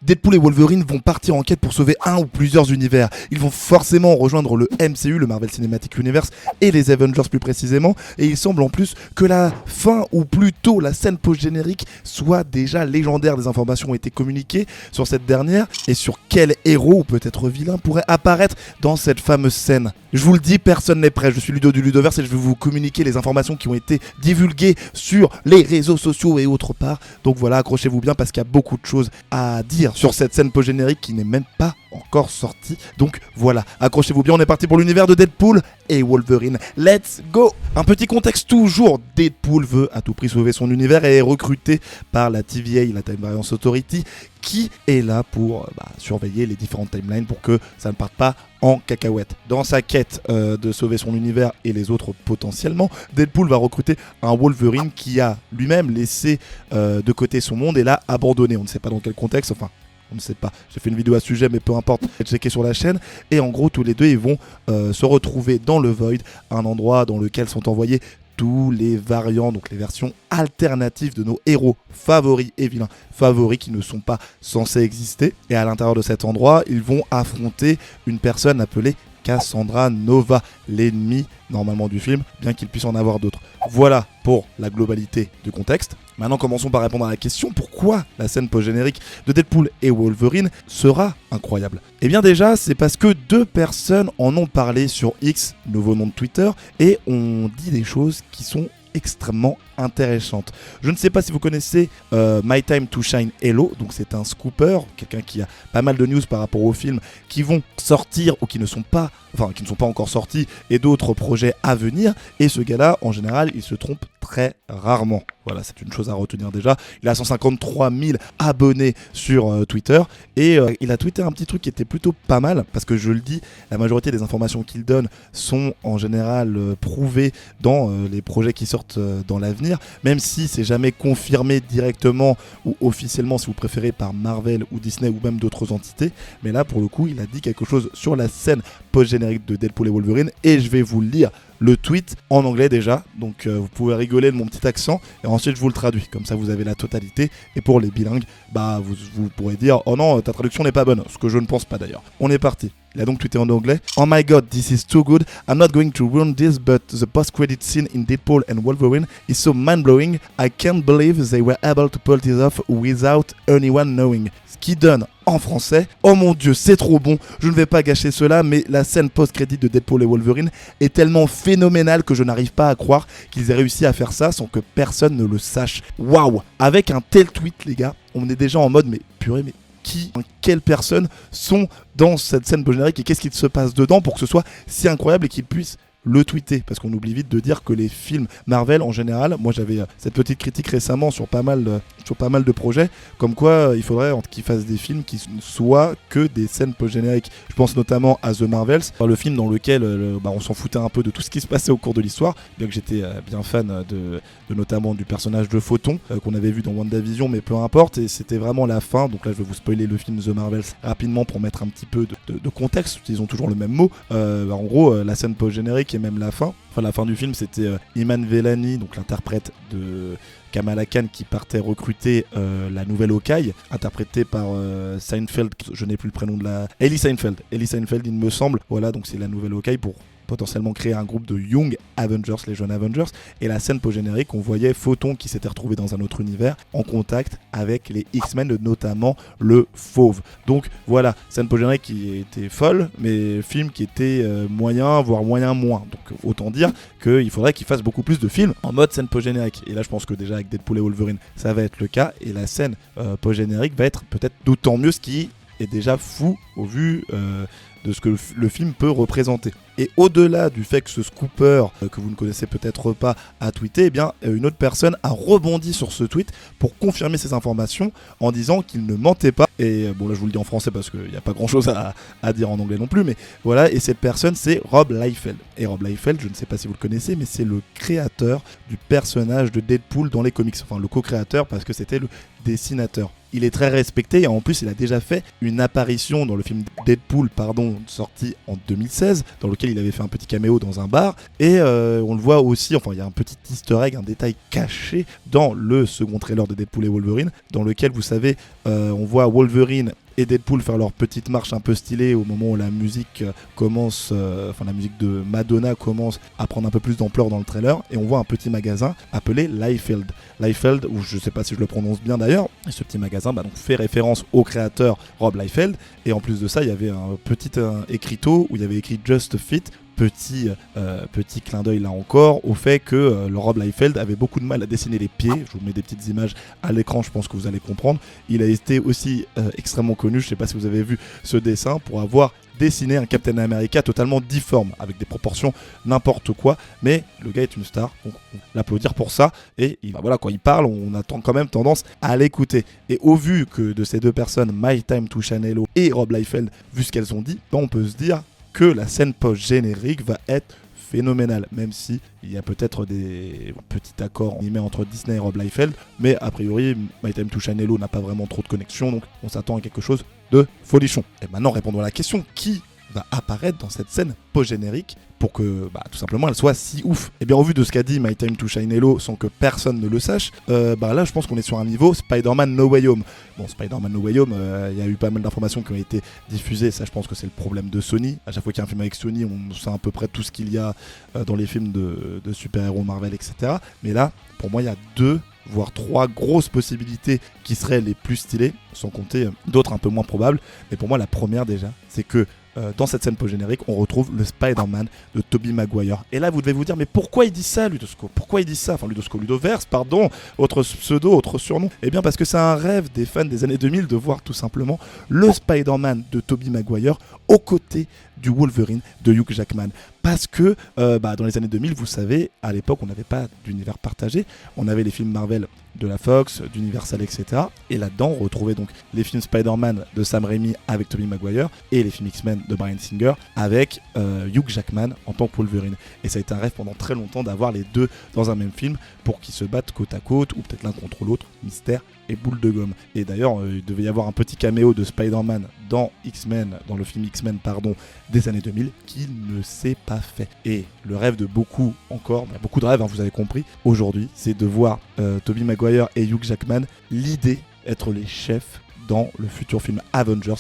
Deadpool et Wolverine vont partir en quête pour sauver un ou plusieurs univers. Ils vont forcément rejoindre le MCU, le Marvel Cinematic Universe, et les Avengers plus précisément. Et il semble en plus que la fin, ou plutôt la scène post-générique, soit déjà légendaire. Des informations ont été communiquées sur cette dernière et sur quel héros ou peut-être vilain pourrait apparaître dans cette fameuse scène. Je vous le dis, personne n'est prêt. Je suis Ludo du Ludoverse et je vais vous communiquer les informations qui ont été divulguées sur les réseaux sociaux et autre part. Donc voilà, accrochez-vous bien parce qu'il y a beaucoup de choses à dire sur cette scène post-générique qui n'est même pas encore sortie. Donc voilà, accrochez-vous bien, on est parti pour l'univers de Deadpool et Wolverine. Let's go! Un petit contexte toujours, Deadpool veut à tout prix sauver son univers et est recruté par la TVA, la Time Variance Authority, qui est là pour surveiller les différentes timelines pour que ça ne parte pas en cacahuète. Dans sa quête de sauver son univers et les autres potentiellement, Deadpool va recruter un Wolverine qui a lui-même laissé de côté son monde et l'a abandonné. On ne sait pas dans quel contexte, enfin on ne sait pas, j'ai fait une vidéo à ce sujet mais peu importe, checker sur la chaîne. Et en gros tous les deux ils vont se retrouver dans le Void, un endroit dans lequel sont envoyés tous les variants, donc les versions alternatives de nos héros favoris et vilains favoris qui ne sont pas censés exister. Et à l'intérieur de cet endroit, ils vont affronter une personne appelée Cassandra Nova, l'ennemi normalement du film, bien qu'il puisse en avoir d'autres. Voilà pour la globalité du contexte. Maintenant, commençons par répondre à la question pourquoi la scène post-générique de Deadpool et Wolverine sera incroyable. Et bien déjà, c'est parce que deux personnes en ont parlé sur X, nouveau nom de Twitter, et ont dit des choses qui sont extrêmement intéressante. Je ne sais pas si vous connaissez My Time to Shine Hello, donc c'est un scooper, quelqu'un qui a pas mal de news par rapport au film qui vont sortir ou qui ne sont pas encore sortis et d'autres projets à venir, et ce gars-là en général il se trompe très rarement. Voilà, c'est une chose à retenir déjà. Il a 153 000 abonnés sur Twitter et il a tweeté un petit truc qui était plutôt pas mal parce que je le dis, la majorité des informations qu'il donne sont en général prouvées dans les projets qui sortent dans l'avenir, même si c'est jamais confirmé directement ou officiellement si vous préférez par Marvel ou Disney ou même d'autres entités. Mais là pour le coup il a dit quelque chose sur la scène post-générique de Deadpool et Wolverine et je vais vous le lire. Le tweet en anglais déjà, donc vous pouvez rigoler de mon petit accent et ensuite je vous le traduis, comme ça vous avez la totalité. Et pour les bilingues, vous pourrez dire oh non ta traduction n'est pas bonne, ce que je ne pense pas d'ailleurs. On est parti. Il a donc tweeté en anglais. Oh my god, this is too good. I'm not going to ruin this, but the post-credit scene in Deadpool and Wolverine is so mind-blowing. I can't believe they were able to pull this off without anyone knowing. Ce qui donne en français, oh mon dieu, c'est trop bon. Je ne vais pas gâcher cela, mais la scène post-crédit de Deadpool et Wolverine est tellement phénoménale que je n'arrive pas à croire qu'ils aient réussi à faire ça sans que personne ne le sache. Waouh! Avec un tel tweet, les gars, on est déjà en mode, mais purée, mais quelles personnes sont dans cette scène post-générique et qu'est-ce qui se passe dedans pour que ce soit si incroyable et qu'ils puissent le tweeter, parce qu'on oublie vite de dire que les films Marvel en général, moi j'avais cette petite critique récemment sur pas mal de projets, comme quoi il faudrait qu'ils fassent des films qui ne soient que des scènes post-génériques. Je pense notamment à The Marvels, le film dans lequel on s'en foutait un peu de tout ce qui se passait au cours de l'histoire, bien que j'étais bien fan de notamment du personnage de Photon qu'on avait vu dans WandaVision, mais peu importe, et c'était vraiment la fin. Donc là je vais vous spoiler le film The Marvels rapidement pour mettre un petit peu de contexte, ils ont toujours le même mot. En gros la scène post-générique et même la fin du film, c'était Iman Vellani, donc l'interprète de Kamala Khan, qui partait recruter la nouvelle Hawkeye, interprétée par Seinfeld, je n'ai plus le prénom de la... Ellie Seinfeld il me semble. Voilà, donc c'est la nouvelle Hawkeye pour potentiellement créer un groupe de Young Avengers, les jeunes Avengers. Et la scène post-générique, on voyait Photon qui s'était retrouvé dans un autre univers en contact avec les X-Men, notamment le Fauve. Donc voilà, scène post-générique qui était folle, mais film qui était moyen, voire moyen-moins. Donc autant dire qu'il faudrait qu'ils fassent beaucoup plus de films en mode scène post-générique. Et là je pense que déjà avec Deadpool et Wolverine, ça va être le cas. Et la scène post-générique va être peut-être d'autant mieux, ce qui est déjà fou au vu de ce que le film peut représenter. Et au-delà du fait que ce scooper, que vous ne connaissez peut-être pas, a tweeté, eh bien une autre personne a rebondi sur ce tweet pour confirmer ces informations en disant qu'il ne mentait pas. Et bon là je vous le dis en français parce qu'il n'y a pas grand-chose à dire en anglais non plus, mais voilà, et cette personne c'est Rob Liefeld. Et Rob Liefeld, je ne sais pas si vous le connaissez, mais c'est le créateur du personnage de Deadpool dans les comics. Enfin le co-créateur parce que c'était le dessinateur. il est très respecté et en plus il a déjà fait une apparition dans le film Deadpool sorti en 2016 dans lequel il avait fait un petit caméo dans un bar et on le voit aussi, enfin il y a un petit easter egg, un détail caché dans le second trailer de Deadpool et Wolverine dans lequel vous savez on voit Wolverine et Deadpool faire leur petite marche un peu stylée au moment où la musique commence, la musique de Madonna commence à prendre un peu plus d'ampleur dans le trailer et on voit un petit magasin appelé Liefeld, ou je sais pas si je le prononce bien d'ailleurs, et ce petit magasin donc fait référence au créateur Rob Liefeld et en plus de ça il y avait un petit écriteau où il y avait écrit Just Fit. Petit clin d'œil là encore au fait que le Rob Liefeld avait beaucoup de mal à dessiner les pieds. Je vous mets des petites images à l'écran, je pense que vous allez comprendre. Il a été aussi extrêmement connu, je sais pas si vous avez vu ce dessin, pour avoir dessiné un Captain America totalement difforme, avec des proportions n'importe quoi, mais le gars est une star, donc on l'applaudir pour ça, et quand il parle, on a quand même tendance à l'écouter. Et au vu que de ces deux personnes, My Time to Shine Hello et Rob Liefeld, vu ce qu'elles ont dit, on peut se dire que la scène post-générique va être phénoménale, même si il y a peut-être des petits accords entre Disney et Rob Liefeld, mais a priori My Time to Shine Hello n'a pas vraiment trop de connexion, donc on s'attend à quelque chose de folichon. Et maintenant répondons à la question, qui va apparaître dans cette scène post-générique pour que tout simplement elle soit si ouf. Et bien au vu de ce qu'a dit My Time to Shine Hello sans que personne ne le sache, là je pense qu'on est sur un niveau Spider-Man No Way Home. Bon, Spider-Man No Way Home, il y a eu pas mal d'informations qui ont été diffusées, ça je pense que c'est le problème de Sony. À chaque fois qu'il y a un film avec Sony, on sait à peu près tout ce qu'il y a dans les films de super-héros Marvel, etc. Mais là, pour moi, il y a 2 voire 3 grosses possibilités qui seraient les plus stylées, sans compter d'autres un peu moins probables. Mais pour moi, la première déjà, c'est que dans cette scène post-générique, on retrouve le Spider-Man de Tobey Maguire. Et là, vous devez vous dire, mais pourquoi il dit ça, Ludosco ? Pourquoi il dit ça ? Enfin, Ludoverse, pardon, autre pseudo, autre surnom. Eh bien, parce que c'est un rêve des fans des années 2000 de voir tout simplement le Spider-Man de Tobey Maguire aux côtés du Wolverine de Hugh Jackman. Parce que dans les années 2000, vous savez, à l'époque, on n'avait pas d'univers partagé. On avait les films Marvel de la Fox, d'Universal, etc. Et là-dedans, on retrouvait donc les films Spider-Man de Sam Raimi avec Tobey Maguire et les films X-Men de Bryan Singer avec Hugh Jackman en tant que Wolverine. Et ça a été un rêve pendant très longtemps d'avoir les deux dans un même film pour qu'ils se battent côte à côte ou peut-être l'un contre l'autre, mystère et boule de gomme. Et d'ailleurs, il devait y avoir un petit caméo de Spider-Man dans le film X-Men des années 2000 qui ne s'est pas fait. Et le rêve de beaucoup de rêves, vous avez compris, aujourd'hui, c'est de voir Tobey Maguire et Hugh Jackman l'idée être les chefs dans le futur film Avengers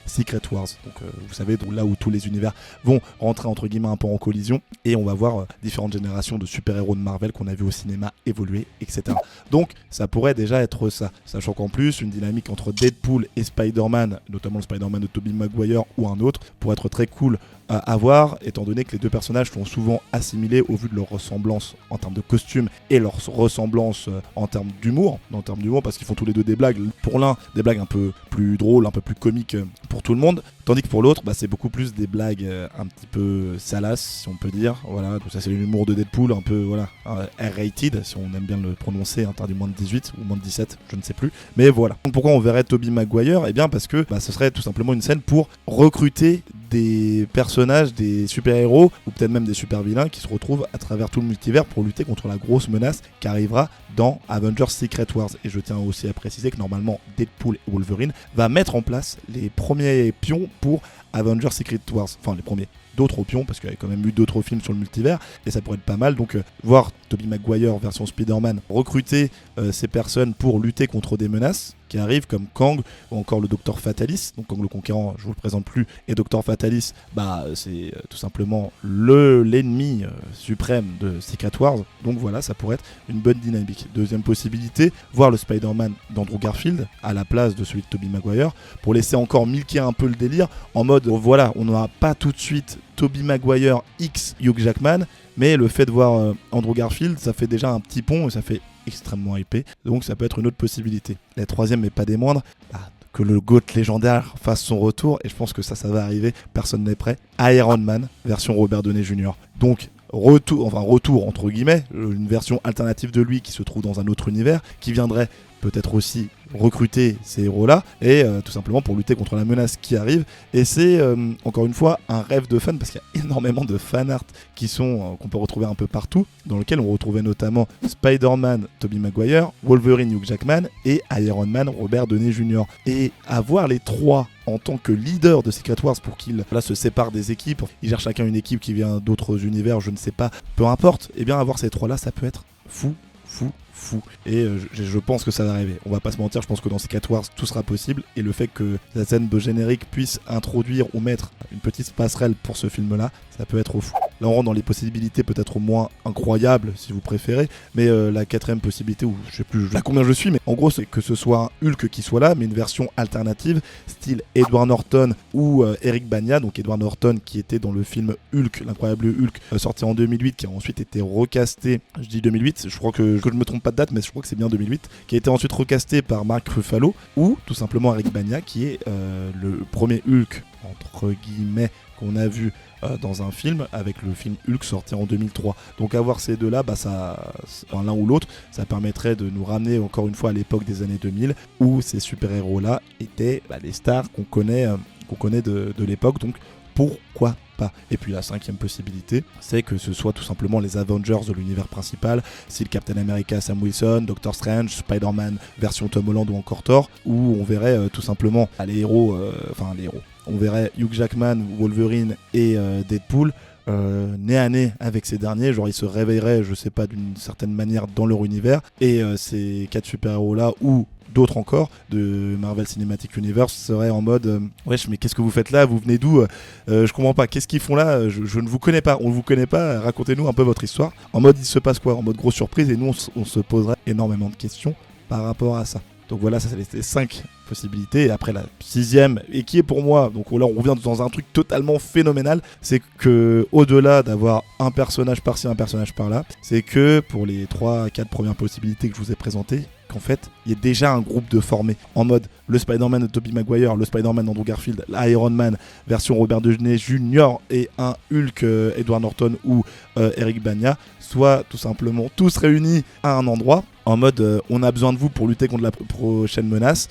Secret Wars. Donc vous savez, là où tous les univers vont rentrer entre guillemets un peu en collision et on va voir différentes générations de super-héros de Marvel qu'on a vu au cinéma évoluer, etc. Donc ça pourrait déjà être ça, sachant qu'en plus une dynamique entre Deadpool et Spider-Man, notamment le Spider-Man de Tobey Maguire ou un autre, pourrait être très cool à voir, étant donné que les deux personnages sont souvent assimilés au vu de leur ressemblance en termes de costume et leur ressemblance en termes d'humour, parce qu'ils font tous les deux des blagues. Pour l'un, des blagues un peu plus drôles, un peu plus comiques pour tout le monde, tandis que pour l'autre, c'est beaucoup plus des blagues un petit peu salaces, si on peut dire. Voilà, donc ça c'est l'humour de Deadpool, un peu R-rated, si on aime bien le prononcer, interdit moins de 18 ou moins de 17, je ne sais plus. Mais voilà. Donc pourquoi on verrait Tobey Maguire ? Eh bien parce que ce serait tout simplement une scène pour recruter des personnages, des super-héros ou peut-être même des super-vilains qui se retrouvent à travers tout le multivers pour lutter contre la grosse menace qui arrivera dans Avengers Secret Wars. Et je tiens aussi à préciser que normalement Deadpool et Wolverine va mettre en place les premiers pions pour Avengers Secret Wars, enfin les premiers, d'autres pions parce qu'il y a quand même eu d'autres films sur le multivers et ça pourrait être pas mal. Donc voir Tobey Maguire version Spider-Man recruter ces personnes pour lutter contre des menaces qui arrivent comme Kang ou encore le Docteur Fatalis. Donc Kang le Conquérant, je vous le présente plus, et Docteur Fatalis, c'est tout simplement l'ennemi suprême de Secret Wars. Donc voilà, ça pourrait être une bonne dynamique. Deuxième possibilité, voir le Spider-Man d'Andrew Garfield à la place de celui de Tobey Maguire pour laisser encore milquer un peu le délire en mode voilà, on n'aura pas tout de suite Tobey Maguire X Hugh Jackman, mais le fait de voir Andrew Garfield, ça fait déjà un petit pont et ça fait extrêmement hypé, donc ça peut être une autre possibilité. La troisième, mais pas des moindres, que le GOAT légendaire fasse son retour, et je pense que ça va arriver, personne n'est prêt. Iron Man, version Robert Downey Jr. Donc retour entre guillemets, une version alternative de lui qui se trouve dans un autre univers, qui viendrait peut-être aussi recruter ces héros-là et tout simplement pour lutter contre la menace qui arrive. Et c'est encore une fois un rêve de fan parce qu'il y a énormément de fan art qu'on peut retrouver un peu partout, dans lequel on retrouvait notamment Spider-Man, Tobey Maguire, Wolverine, Hugh Jackman et Iron Man, Robert Downey Jr. Et avoir les trois en tant que leader de Secret Wars pour qu'ils se séparent des équipes, ils gèrent chacun une équipe qui vient d'autres univers, je ne sais pas, peu importe, et bien avoir ces trois-là, ça peut être fou. Et je pense que ça va arriver. On va pas se mentir, je pense que dans Secret Wars, tout sera possible. Et le fait que la scène de générique puisse introduire ou mettre une petite passerelle pour ce film-là, ça peut être fou. Là, on rentre dans les possibilités peut-être moins incroyables, si vous préférez. Mais la quatrième possibilité, ou je sais plus à combien je suis, mais en gros, c'est que ce soit un Hulk qui soit là, mais une version alternative, style Edward Norton ou Eric Bana. Donc Edward Norton qui était dans le film Hulk, l'incroyable Hulk, sorti en 2008, qui a ensuite été recasté, je dis 2008, je crois que je me trompe pas de date, mais je crois que c'est bien 2008, qui a été ensuite recasté par Mark Ruffalo, ou tout simplement Eric Bana, qui est le premier Hulk, entre guillemets, qu'on a vu dans un film, avec le film Hulk sorti en 2003. Donc avoir ces deux-là, l'un ou l'autre, ça permettrait de nous ramener encore une fois à l'époque des années 2000, où ces super-héros-là étaient les stars qu'on connaît de l'époque, donc pourquoi pas. Et puis la cinquième possibilité, c'est que ce soit tout simplement les Avengers de l'univers principal, style Captain America, Sam Wilson, Doctor Strange, Spider-Man version Tom Holland ou encore Thor, où on verrait tout simplement les héros. On verrait Hugh Jackman, Wolverine et Deadpool nez à nez avec ces derniers, genre ils se réveilleraient, je sais pas, d'une certaine manière dans leur univers, et ces 4 super-héros là ou d'autres encore de Marvel Cinematic Universe seraient en mode wesh, mais qu'est-ce que vous faites là, vous venez d'où, je comprends pas, qu'est-ce qu'ils font là, je ne vous connais pas, on ne vous connaît pas, racontez-nous un peu votre histoire. En mode il se passe quoi, en mode grosse surprise, et nous on se poserait énormément de questions par rapport à ça. Donc voilà, ça c'est les 5 possibilités. Et après la 6ème, et qui est pour moi, donc là on revient dans un truc totalement phénoménal, c'est que au-delà d'avoir un personnage par-ci, un personnage par-là, c'est que pour les 3-4 premières possibilités que je vous ai présentées, qu'en fait, il y a déjà un groupe de formés en mode le Spider-Man de Tobey Maguire, le Spider-Man d'Andrew Garfield, l'Iron Man version Robert Downey Jr. et un Hulk Edward Norton ou Eric Bana, soit tout simplement tous réunis à un endroit en mode on a besoin de vous pour lutter contre la prochaine menace,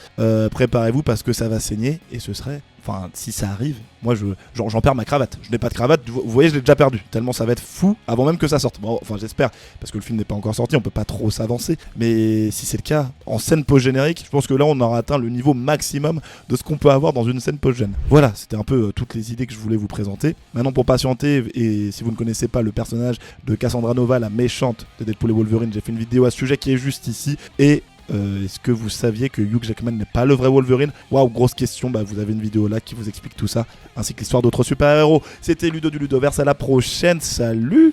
préparez-vous parce que ça va saigner, et ce serait, enfin si ça arrive, moi j'en perds ma cravate, je n'ai pas de cravate, vous voyez, je l'ai déjà perdu, tellement ça va être fou avant même que ça sorte. Bon, enfin j'espère, parce que le film n'est pas encore sorti, on peut pas trop s'avancer, mais si c'est le cas, en scène post-générique, je pense que là on aura atteint le niveau maximum de ce qu'on peut avoir dans une scène post-gène. Voilà, c'était un peu toutes les idées que je voulais vous présenter. Maintenant, pour patienter, et si vous ne connaissez pas le personnage de Cassandra Nova, la méchante de Deadpool et Wolverine, j'ai fait une vidéo à ce sujet qui est juste ici, et est-ce que vous saviez que Hugh Jackman n'est pas le vrai Wolverine? Waouh, grosse question, vous avez une vidéo là qui vous explique tout ça, ainsi que l'histoire d'autres super-héros. C'était Ludo du Ludoverse, à la prochaine, salut!